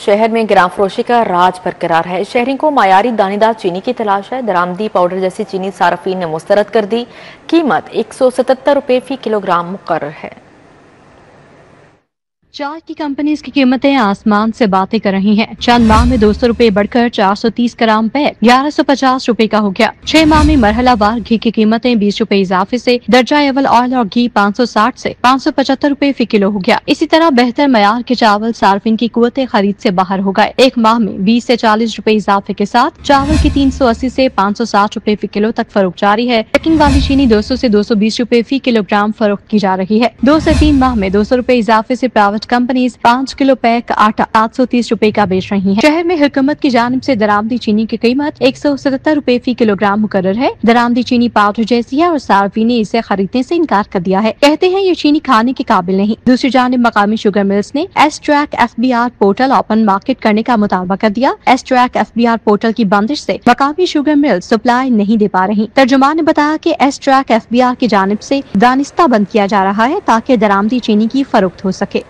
शहर में ग्राम फरोशी का राज बरकरार है। शहरी को मायारी दानेदार चीनी की तलाश है। दरामदी पाउडर जैसी चीनी सार्फिन ने मुस्तरद कर दी। कीमत 177 रुपए फी किलोग्राम मुकर्रर है। चाय की कंपनीज की कीमतें आसमान से बातें कर रही हैं। चंद माह में 200 रुपए बढ़कर 430 ग्राम पैक 1150 रुपए का हो गया। 6 माह में मरहलावार घी की कीमतें 20 रुपए इजाफे से दर्जा अव्वल ऑयल और घी 560 से 575 रुपए फी किलो हो गया। इसी तरह बेहतर मयार के चावल सार्फिन की कुव्वते खरीद से बाहर हो गए। 1 माह में 20 से 40 रुपए इजाफे के साथ चावल की 380 से 560 रुपए फी किलो तक फरोख्त जारी है। पैकिंग वाली चीनी 200 से 220 रुपए फी किलोग्राम फरोख्त की जा रही है। 2 से 3 माह में 200 रुपए इजाफे से प्राइवेट कंपनीज 5 किलो पैक आटा 730 रुपए का बेच रही हैं। शहर में हुकूमत की जानिब से दरामदी चीनी की कीमत 177 रुपए फी किलोग्राम मुकर्रर है। दरामदी चीनी पाउडर जैसी है और सार्फिन ने इसे खरीदने से इनकार कर दिया है। कहते हैं ये चीनी खाने के काबिल नहीं। दूसरी जानिब मकामी शुगर मिल्स ने S-track FBR portal open market करने का मुतालबा कर दिया। एस-ट्रैक FBR पोर्टल की बंदिश से मकामी शुगर मिल्स सप्लाई नहीं दे पा रही। तर्जुमान ने बताया कि एस-ट्रैक FBR की जानिब से दानिस्ता बंद किया जा रहा है ताकि दरामदी चीनी की फरोख्त हो सके।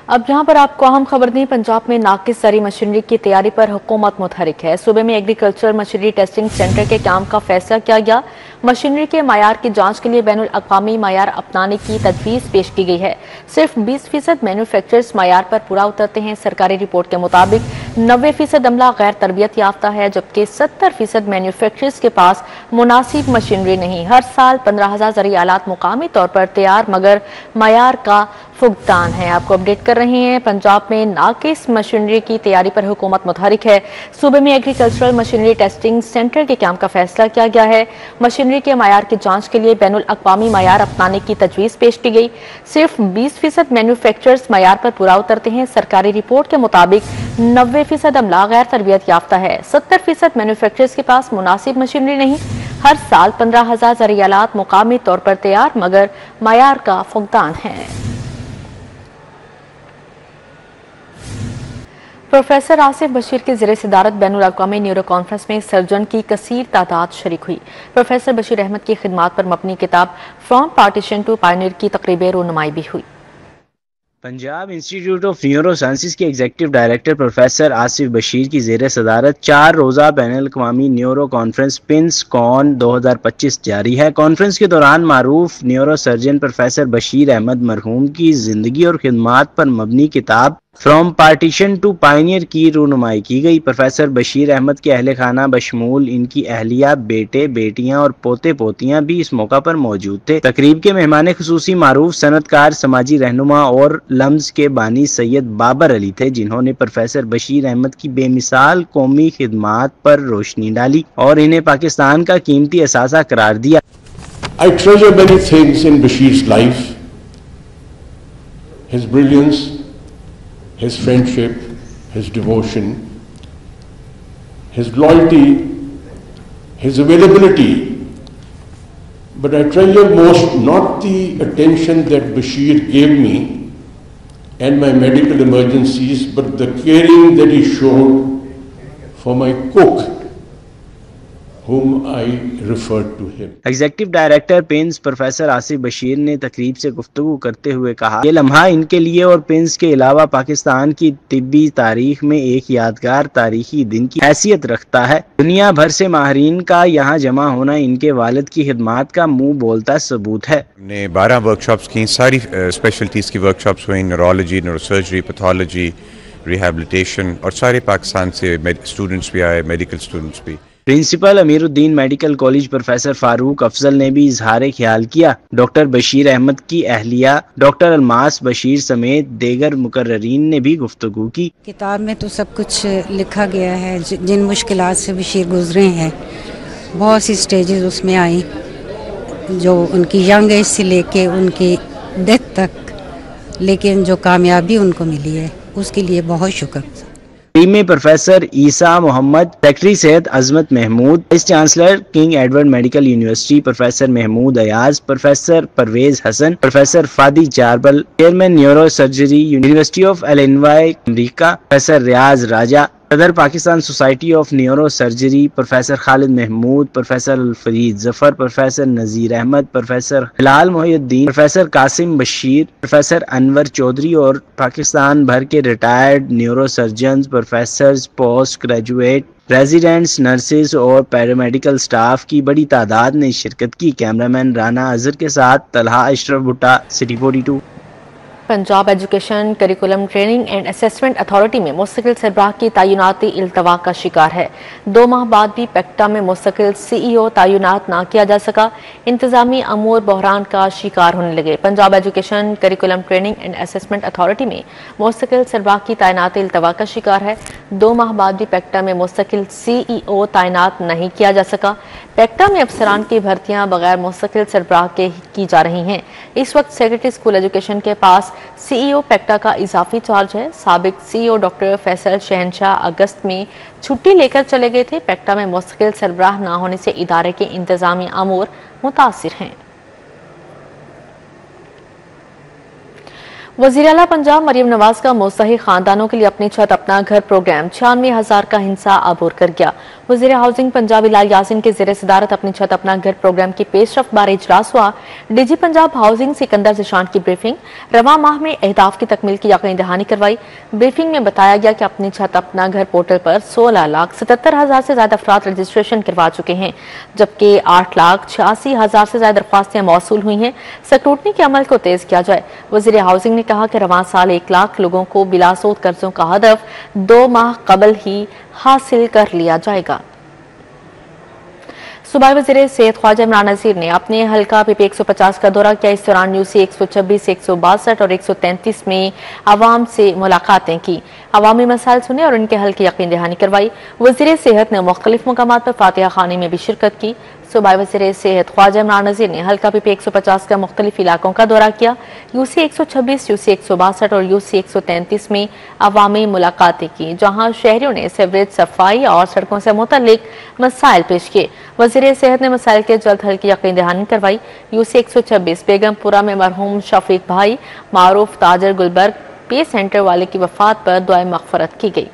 अब जहां पर आपको अहम खबर दी, पंजाब में नाकिस ज़री मशीनरी की तैयारी पर हुकूमत मुतहरिक है। सूबे में एग्रीकल्चर मशीनरी टेस्टिंग सेंटर के काम का फैसला किया गया। मशीनरी के मायार की जांच के लिए बैनुल अक़वामी मायार अपनाने की तजवीज़ पेश की गई है। सिर्फ 20% मैन्युफैक्चरर्स मायार पर पूरा उतरते हैं। सरकारी रिपोर्ट के मुताबिक 90% अमला गैर तरबियत याफ्ता है, जबकि 70% मैन्युफैक्चरर्स के पास मुनासिब मशीनरी नहीं। हर साल 15,000 ज़री आलात मुकामी तौर पर तैयार मगर मायार का फुकदान है। आपको अपडेट कर रहे हैं, पंजाब में नाकिस मशीनरी की तैयारी पर हुकूमत मुतहरिक है। सूबे में एग्रीकल्चरल मशीनरी टेस्टिंग सेंटर के काम का फैसला किया गया है। मशीनरी के मायार की जांच के लिए बैनुल अक़वामी मायार अपनाने की तजवीज़ पेश की गई। सिर्फ 20% मैन्युफैक्चरर्स मायार पर पूरा उतरते हैं। सरकारी रिपोर्ट के मुताबिक 90% अमला गैर तरबियत याफ्ता है। 70% मैन्युफैक्चरर्स के पास मुनासिब मशीनरी नहीं। हर साल 15,000 ज़री आलात मुकामी तौर पर तैयार मगर मायार का फुकदान है। प्रोफेसर आसिफ बशीर की ज़ेरे सदारत बैनुल अक़वामी न्यूरो कॉन्फ्रेंस में सर्जन की कसीर तादाद शरीक हुई। प्रोफेसर बशीर अहमद की खिदमात पर मबनी किताब फ्रॉम पार्टीशन टू पायनियर की तकरीब रूनुमाई भी हुई। Punjab Institute of Neuro Sciences के executive director professor Asif Bashir की ज़ेरे सदारत 4 रोज़ा बैनुल अक़वामी न्यूरो कॉन्फ्रेंस पिंस कॉन 2025 जारी है। कॉन्फ्रेंस के दौरान मारूफ neuro surgeon professor Bashir Ahmed मरहूम की जिंदगी और खिदमात पर मबनी किताब फ्रॉम पार्टीशन टू पायनियर की रूनुमाई की गई। प्रोफेसर बशीर अहमद के अहले खाना बशमूल इनकी अहलिया, बेटे, बेटियां और पोते पोतियां भी इस मौका पर मौजूद थे। तकरीब के मेहमान खुसूसी मारूफ सनतकार, समाजी रहनुमा और लम्ज के बानी सैयद बाबर अली थे, जिन्होंने प्रोफेसर बशीर अहमद की बेमिसाल कौमी खिदमात पर रोशनी डाली और इन्हें पाकिस्तान का कीमती असासा करार दिया। I treasure many things in Bashir's life, his brilliance, his friendship, his devotion, his loyalty, his availability. But I treasure most not the attention that Bashir gave me and my medical emergencies, but the caring that he showed for my cook, whom I referred to him. Executive director pins professor Asif Bashir ने तकरीब से गुफ्तगू करते हुए कहा, ये लम्हा इनके लिए और पिंस के अलावा पाकिस्तान की तिब्बी तारीख में एक यादगार तारीखी दिन की हैसियत रखता है। दुनिया भर से माहिरीन का यहाँ जमा होना इनके वालिद की खिदमात का मुंह बोलता सबूत है। हमने 12 वर्कशॉप्स की, सारी स्पेशलिटीज़ की वर्कशॉप्स हुई, न्यूरोलॉजी, न्यूरोसर्जरी, पैथोलॉजी, रिहैबिलिटेशन, और सारे पाकिस्तान से स्टूडेंट्स भी आए, मेडिकल स्टूडेंट्स भी। Principal Amiruddin medical college professor Farooq Afzal ने भी इजहार ख्याल किया। डॉक्टर बशीर अहमद की अहलिया डॉक्टर अलमास बशीर समेत देगर मुकर्ररीन ने भी गुफ्तगू की। किताब में तो सब कुछ लिखा गया है, जिन मुश्किलात से बशीर गुजरे हैं, बहुत सी स्टेजेस उसमें आई, जो उनकी यंग एज से लेके उनकी डेथ तक, लेकिन जो कामयाबी उनको मिली है उसके लिए बहुत शुक्र। टीम में प्रोफेसर ईसा मोहम्मद, सेक्रेटरी सेहत Azmat Mahmood, vice chancellor King Edward Medical University professor Mahmood Ayaz, professor Parvez Hassan, professor Fadi Charbel, chairman neuro surgery University of Illinois America professor Riaz Raja, सदर Pakistan Society of Neuro Surgery professor Khalid Mahmood, professor Farid Zafar, professor Nazir Ahmed, professor Hilal Mohiuddin, professor Qasim Bashir, professor Anwar Chaudhry और पाकिस्तान भर के retired neuro surgeon, professor, post graduate, residents, nurses और paramedical staff की बड़ी तादाद ने शिरकत की। कैमरामैन राना अजहर के साथ तलहा अशरफ भुट्टा, city 42। Punjab education curriculum training and assessment authority में मुस्तकिल सरबराह की तैनाती इल्तवा का शिकार है। 2 माह बाद भी पेक्टा में मुस्तकिल CEO तैनात ना किया जा सका। इंतजामी अमूर बहरान का शिकार होने लगे। Punjab education curriculum training and assessment authority में मुस्तकिल सरबराह की तैनाती इल्तवा का शिकार है। 2 माह बाद भी पेक्टा में मुस्तकिल CEO तैनात नहीं किया जा सका। पेक्टा में अफसरान की भर्तियां बगैर मुस्तकिल सरबराह के की जा रही हैं। इस वक्त सेक्रेटरी स्कूल एजुकेशन के पास CEO पेक्टा का इजाफी चार्ज है। साबिक CEO डॉक्टर फैसल शहनशाह अगस्त में छुट्टी लेकर चले गए थे। पेक्टा में मुस्तकिल सरबराह न होने से इदारे के इंतजामी अमूर मुतासिर हैं। वज़ीर आला पंजाब मरियम नवाज का मुस्तहिक खानदानों के लिए अपनी छत अपना घर प्रोग्राम 96,000 का हिस्सा अबूर कर गया। वज़ीर हाउसिंग पंजाब इलाल यासिन के ज़ेरे सदारत अपनी छत अपना घर प्रोग्राम की पेशरफ्त बारे इजलास हुआ। DG पंजाब हाउसिंग सिकंदर ज़िशान की ब्रीफिंग। रवा माह में अहदाफ की तकमील की यकीन दहानी करवाई। ब्रीफिंग में बताया गया कि अपनी छत अपना घर पोर्टल पर 16,77,000 से ज्यादा अफराद रजिस्ट्रेशन करवा चुके हैं, जबकि 8,86,000 से ज्यादा दरख्वास्तें मौसूल हुई हैं। स्क्रूटनी के अमल को तेज किया जाए। वज़ीर हाउसिंग ने कहा कि रवां साल 1 लाख लोगों को बिलासूद कर्जों का हदफ 2 माह कबल ही हासिल कर लिया जाएगा। सूबाई वज़ीर सेहत ख्वाजा इमरान नज़ीर ने अपने हल्का PP 150 का दौरा किया। इस दौरान UC 126, 162 और 133 में आवाम से मुलाकातें की, अवामी मसाइल सुने और उनके हल की यकीन दहानी करवाई। वज़ीर सेहत ने मुख्तलिफ मकामात पर फातिहा खानी में भी शिरकत की। सूबाई वज़ीर सेहत ख्वाजा इमरान नज़ीर ने हल्का PP 150 का मुख्तलिफ इलाकों का दौरा किया। UC 126, UC 162 और UC 133 में अवामी मुलाकातें की, जहाँ शहरियों ने सीवरेज, सफाई और सड़कों से मुतल्लिक मसाइल पेश किए। वज़ीर सेहत ने मसाइल के जल्द हल की यकीन दहानी करवाई। UC 126 बेगमपुरा में मरहूम शफीक भाई मारूफ ताजर गुलबर्ग पे सेंटर वाले की वफात पर दुआए मग़फ़रत की गई।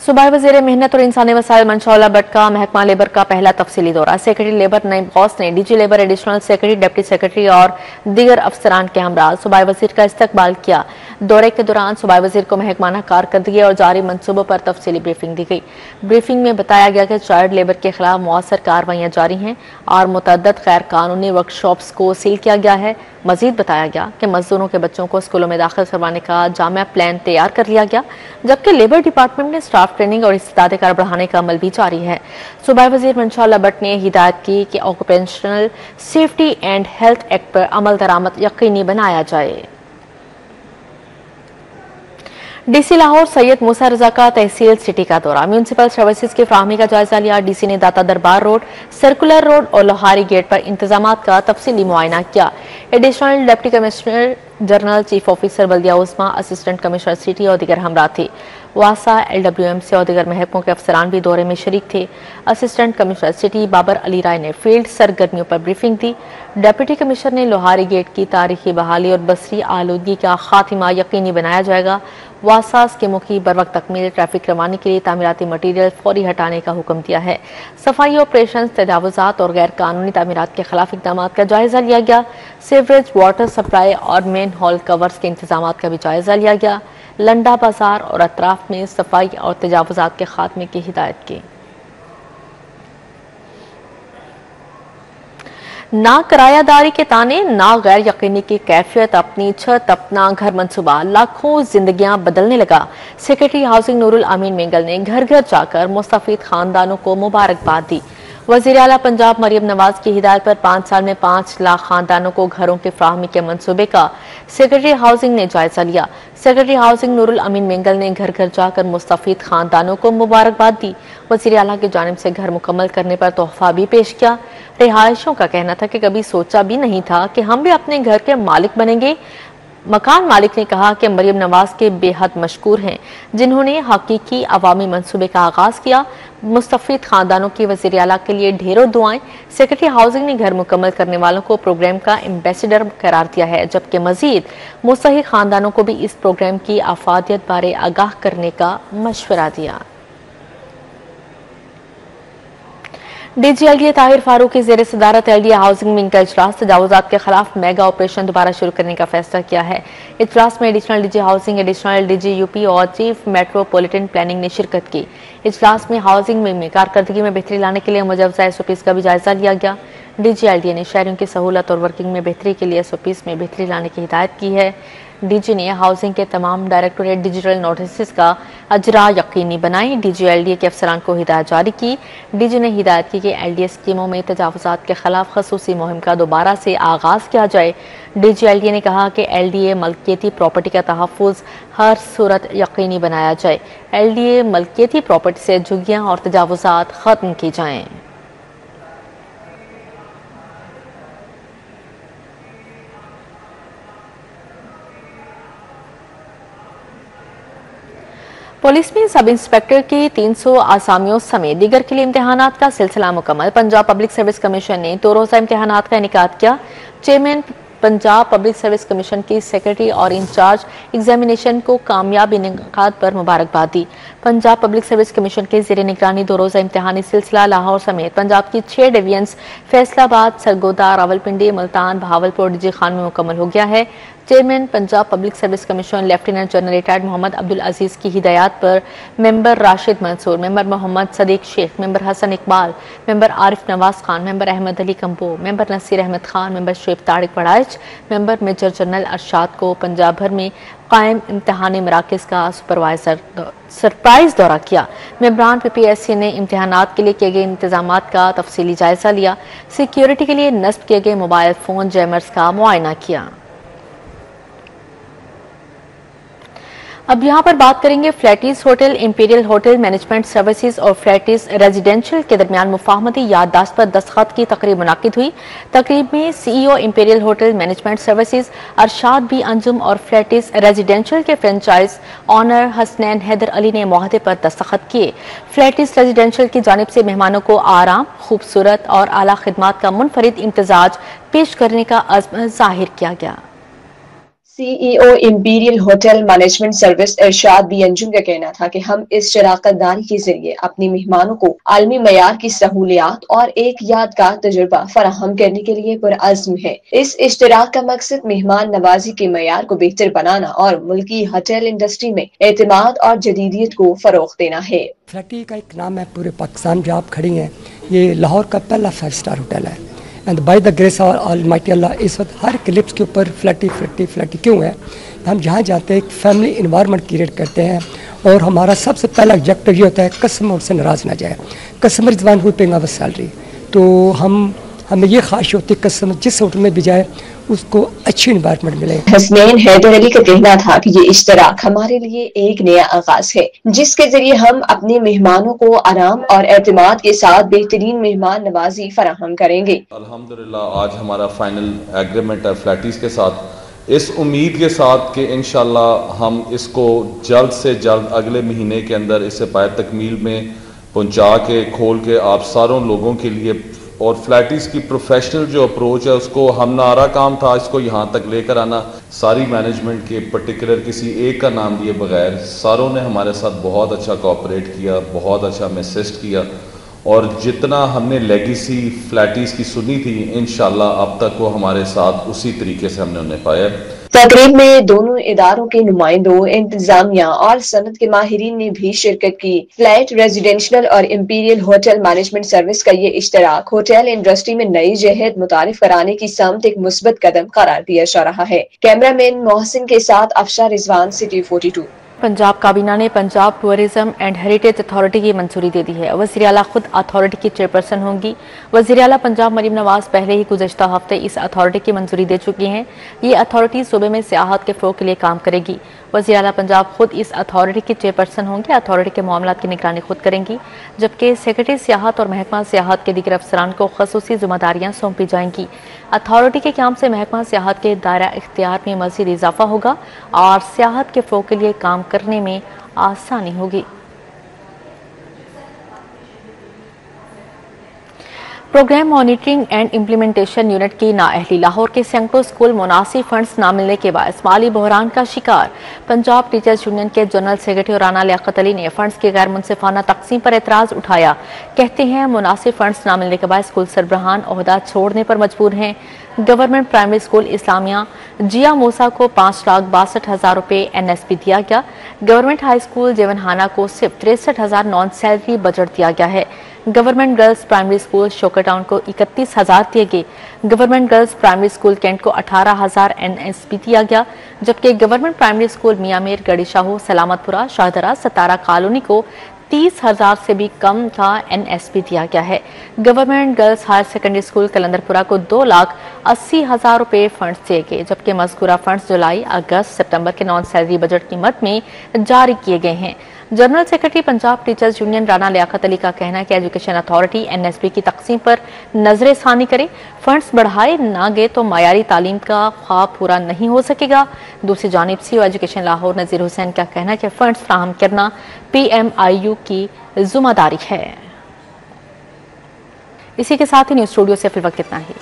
सूबाई वज़ीर मेहनत और इंसानी वसाइल मंशा भट्ट का महकमा लेबर का पहला तफसीली दौरा। सेक्रेटरी लेबर नईम गौस ने DG labour, additional secretary, deputy secretary और दीगर अफसरान के हमरा सूबाई वज़ीर का इस्तकबाल किया। दौरे के दौरान सूबाई वज़ीर को महकमाना कारकर्दगी और जारी मनसूबों पर तफसीली ब्रीफिंग दी गई। ब्रीफिंग में बताया गया कि चाइल्ड लेबर के खिलाफ मौसर कार्रवाइयाँ जारी हैं और मुतअद्दिद गैर कानूनी वर्कशॉप्स को सील किया गया है। मजीद बताया गया कि मजदूरों के बच्चों को स्कूलों में दाखिल करवाने का जामिया प्लान तैयार कर लिया गया, जबकि लेबर डिपार्टमेंट ने स्टाफ ट्रेनिंग और इस्तेदाद कार बढ़ाने का अमल भी जारी है। सूबाई वज़ीर मंशा भट्ट ने हिदायत की कि occupational safety and health act पर अमल दरामद यकीनी बनाया जाए। DC लाहौर सैयद मूसा रजा का तहसील सिटी का दौरा। म्यूनसिपल सर्विसेज की फ्राहमी का जायजा लिया। DC ने दाता दरबार रोड, सर्कुलर रोड और लोहारी गेट पर इंतजामात का तफसीली मुआयना किया। Additional deputy commissioner general, chief officer बल्दिया उस्मा, असिस्टेंट कमिश्नर सिटी और दीगर हमरा थे। वासा, LWMC और दीगर महकमों के अफसरान भी दौरे में शरीक थे। Assistant commissioner city Babar Ali Rai ने फील्ड सरगर्मियों पर ब्रीफिंग दी। डिप्टी कमिश्नर ने लोहारी गेट की तारीखी बहाली और बसरी आलूदगी का खात्मा यकीनी बनाया जाएगा। वासा स्कीमों की बरवक्त तकमील, ट्रैफिक रवानी के लिए तामीराती मटीरियल फौरी हटाने का हुक्म दिया है। सफाई ऑपरेशन, तजावुजात और गैर कानूनी तामीरात के खिलाफ इकदाम का जायजा लिया गया। सीवरेज, वाटर सप्लाई और मेन हॉल कवर्स के इंतजाम का भी जायजा लिया गया। लंडा बाजार और अतराफ में सफाई और तजावुजात के खात्मे की हिदायत की। ना किरायादारी के ताने, ना गैर यकीनी की कैफियत, अपनी छत अपना घर मंसूबा लाखों जिंदगियां बदलने लगा। सेक्रेटरी हाउसिंग नूरुल अमीन मेंगल ने घर घर जाकर मुस्तफीद खानदानों को मुबारकबाद दी। वज़ीर आला पंजाब मरियम नवाज की हिदायत पर 5 साल में 5 लाख खानदानों को घरों की फ्राहमी के मंसूबे का सेक्रेटरी हाउसिंग ने जायजा लिया। सेक्रेटरी हाउसिंग नूरुल अमीन मेंगल ने घर घर जाकर मुस्तफीद खानदानों को मुबारकबाद दी। वज़ीर आला की जानिब से घर मुकम्मल करने पर तोहफा भी पेश किया। रिहायशों का कहना था कि कभी सोचा भी नहीं था कि हम भी अपने घर के मालिक बनेंगे। मकान मालिक ने कहा कि मरियम नवाज के बेहद मशकूर हैं, जिन्होंने हकीकी अवामी मंसूबे का आगाज किया। मुस्तफीद खानदानों की वज़ीर आला के लिए ढेरों दुआएं। सेक्रेटरी हाउसिंग ने घर मुकम्मल करने वालों को प्रोग्राम का एम्बेसडर करार दिया है, जबकि मजीद मुस्तहिक खानदानों को भी इस प्रोग्राम की अफादियत बारे आगाह करने का मशवरा दिया। DGLDA ताहिर फारूक की जेर सदारत LDA हाउसिंग विंग का इजलास तजावुजात के खिलाफ मेगा ऑपरेशन दोबारा शुरू करने का फैसला किया है। इजलास में additional DG housing, additional DG UP और चीफ मेट्रोपॉलिटन प्लानिंग ने शिरकत की। इजलास में हाउसिंग विंग में कारकर्दगी में बेहतरी लाने के लिए मुजवजा SOPs का भी जायजा लिया गया। DGLDA ने शहरियों की सहूलत और वर्किंग में बेहतरी के लिए SOPs में बेहतरी लाने की हिदायत की है। DG ने हाउसिंग के तमाम डायरेक्टोरेट डिजिटल नोटिस का अजरा यकीनी बनाई। DGLDA के अफसरान को हिदायत जारी की। DG ने हिदायत की कि LDA स्कीमों में तजावुजात के खिलाफ खसूसी मुहिम का दोबारा से आगाज किया जाए। DGLDA ने कहा कि LDA मलकियती प्रॉपर्टी का तहफ़्फ़ुज़ हर सूरत यकीनी बनाया जाए। LDA मलकियती प्रॉपर्टी से झुग्गियाँ और तजावुजात खत्म की जाएँ। पुलिस में सब इंस्पेक्टर की 300 आसामियों समेत दीगर के लिए इम्तिहानात का सिलसिला मुकम्मल। पंजाब पब्लिक सर्विस कमीशन ने 2 रोज़ा इम्तिहानात का इनेकाद किया। Chairman Punjab Public Service commission की सेक्रेटरी और इंचार्ज एग्जामिनेशन को कामयाब इनेकाद पर मुबारकबाद दी। पंजाब पब्लिक सर्विस कमीशन के ज़ेरे निगरानी 2 रोज़ा इम्तिहानी सिलसिला लाहौर समेत पंजाब की 6 डिवीजन्स फैसलाबाद, सरगोदा, रावलपिंडी, मुल्तान, बहावलपुर, DG खान में मुकम्मल हो गया है। Chairman Punjab Public Service Commission lieutenant general retired Mohammad Abdul Aziz की हिदायत पर member Rashid Mansoor, member Mohammad Sadiq Sheikh, member Hassan Iqbal, member Arif Nawaz Khan, member Ahmed Ali Kamboh, member Naseer Ahmed Khan, member Shoaib Tariq पढ़ाइच, मेंबर मेजर जनरल अरशाद को पंजाब भर में कायम इम्तिहानी मराकज़ का सरप्राइज दौरा किया। मेंबरान PPSC ने इम्तिहानात के लिए किए गए इंतजामात का तफसीली जायजा लिया। सिक्योरिटी के लिए नस्ब किए गए मोबाइल फोन जैमर्स का मुआयना किया। अब यहाँ पर बात करेंगे Faletti's hotel, imperial Hotel management services और फ्लैटिस रेजिडेंशियल के दरमियान मुफाहमती याददाश्त पर दस्तखत की तकरीब मुनाकिद हुई। तकरीब में CEO Imperial Hotel management services Arshad B Anjum और फ्लैटिस रेजिडेंशियल के फ्रेंचाइज ऑनर हसनैन हैदर अली ने मुआहदे पर दस्तखत किए। फ्लैटिस रेजिडेंशियल की जानिब से मेहमानों को आराम, खूबसूरत और आला खिदमात का मुनफरिद इम्तजाज पेश करने का अज़्म जाहिर किया गया। CEO Imperial Hotel management service Irshad B Anjum का कहना था कि हम इस शराकतदारी के जरिए अपने मेहमानों को आलमी मयार की सहूलियात और एक यादगार तजुर्बा फराहम करने के लिए पुरअज़्म है। इस इश्तराक का मकसद मेहमान नवाजी के मयार को बेहतर बनाना और मुल्की होटल इंडस्ट्री में एतमाद और जदीदियत को फरोग देना है। फ्लैटी का एक नाम है पूरे पाकिस्तान जो आप खड़ी हैं, ये लाहौर का पहला 5 स्टार होटल है। And by the grace of almighty Allah इस वक्त हर क्लिप्स के ऊपर फ्लैटी क्यों है। हम जहाँ जाते हैं एक फैमिली इन्वायरमेंट क्रिएट करते हैं और हमारा सबसे पहला ऑब्जेक्टिव ये होता है कस्टमर से नाराज़ ना जाए। Customer is one who paying our salary. तो हमें ये ख्वाहिश होती है कस्टमर जिस होटल में भी जाए उसको अच्छी इन्वायरमेंट मिले। हसनैन हैदर अली का कहना था कि ये इश्तराक हमारे लिए एक नया आगाज है जिसके जरिए हम अपने मेहमानों को आराम और एतमाद के साथ बेहतरीन मेहमान नवाजी फराहम करेंगे। अल्हम्दुलिल्लाह आज हमारा फाइनल एग्रीमेंट है फ्लैटीज के साथ, इस उम्मीद के साथ कि इंशाल्लाह हम इसको जल्द से जल्द अगले महीने के अंदर इसे पाए तकमील में पहुंचा के खोल के आप सारों लोगों के लिए, और फ्लैटीज की प्रोफेशनल जो अप्रोच है उसको हम नारा काम था इसको यहाँ तक लेकर आना। सारी मैनेजमेंट के पर्टिकुलर किसी एक का नाम दिए बगैर सारों ने हमारे साथ बहुत अच्छा कोऑपरेट किया, बहुत अच्छा हमें असिस्ट किया और जितना हमने लेगेसी फ्लैटीज की सुनी थी इंशाल्लाह अब तक वो हमारे साथ उसी तरीके से हमने उन्हें पाया। तकरीब में दोनों इदारों के नुमाइंदों, इंतजामिया और सनत के माहिरीन ने भी शिरकत की। फ्लैट रेजिडेंशियल और इंपीरियल होटल मैनेजमेंट सर्विस का ये इश्तराक होटल इंडस्ट्री में नई जहद मुतारिफ कराने की समत एक मुस्बत कदम करार दिया जा रहा है। कैमरामैन मोहसिन के साथ अफशा रिजवान, सिटी 42। पंजाब काबीना ने Punjab tourism and heritage authority की मंजूरी दे दी है। वज़ीर आला खुद अथॉरिटी की चेयरपर्सन होंगी। वज़ीर आला पंजाब मरीम नवाज पहले ही गुज़श्ता हफ्ते इस अथॉरिटी की मंजूरी दे चुकी हैं। ये अथॉरिटी सूबे में सियाहत के फ़रोग़ के लिए काम करेगी। वज़ीर आला पंजाब खुद इस अथॉरिटी की चेयरपर्सन होंगे। अथॉरिटी के मामलात की निगरानी खुद करेंगी, जबकि सेक्रेटरी सियाहत और महकमा सियाहत के दीगर अफसरान को ख़ुसूसी ज़िम्मेदारियाँ सौंपी जाएंगी। अथॉरिटी के काम से महकमा सियाहत के दायरा इख्तियार में मज़ीद इजाफा होगा और सियाहत के फ़रोग़ के लिए काम करने में आसानी होगी। Program monitoring and implementation unit की नाअहली। लाहौर के सैकड़ों स्कूल मुनासिब फंड्स न मिलने के बाद माली बहरान का शिकार। पंजाब टीचर्स यूनियन के जनरल सेक्रेटरी राना लियाकत अली ने फंड्स की गैर मुनसिफाना तकसीम पर एतराज उठाया। कहते हैं मुनासिब फंड्स न मिलने के बाद स्कूल सरबराहान ओहदा छोड़ने पर मजबूर हैं। गवर्नमेंट प्राइमरी स्कूल इस्लामिया जिया मूसा को 5,62,000 रुपये NSP दिया गया। गवर्नमेंट हाई स्कूल जेवनहाना को सिर्फ 63,000 नॉन सैलरी बजट दिया गया है। गवर्नमेंट गर्ल्स प्राइमरी स्कूल शोकर टाउन को 31,000 दिए गए। Government girls primary school Cantt को 18,000 NSP दिया गया, जबकि गवर्नमेंट प्राइमरी स्कूल मियामीर, गड़ी शाहू, सलामतपुरा, शाहदरा, सतारा कॉलोनी को 30,000 से भी कम का NSP दिया गया है। Government girls higher secondary school Kalandarpura को 2,80,000 रुपये फंड्स दिए गए, जबकि मज़कूरा फंड्स जुलाई, अगस्त, सितंबर के नॉन सैलरी बजट की मद में जारी किए गए हैं। General secretary Punjab teachers union Rana Liaquat Ali का कहना है कि एजुकेशन अथॉरिटी NSP की तकसीम पर नजर सानी करे। फंड्स बढ़ाए ना गए तो मायारी तालीम का ख्वाब पूरा नहीं हो सकेगा। दूसरी जानिब CEO एजुकेशन लाहौर नज़ीर हुसैन का कहना है कि फंड्स फ्राहम करना PMIU की जिम्मेदारी है। इसी के साथ ही न्यूज़ स्टूडियो से फिर वक्त इतना ही।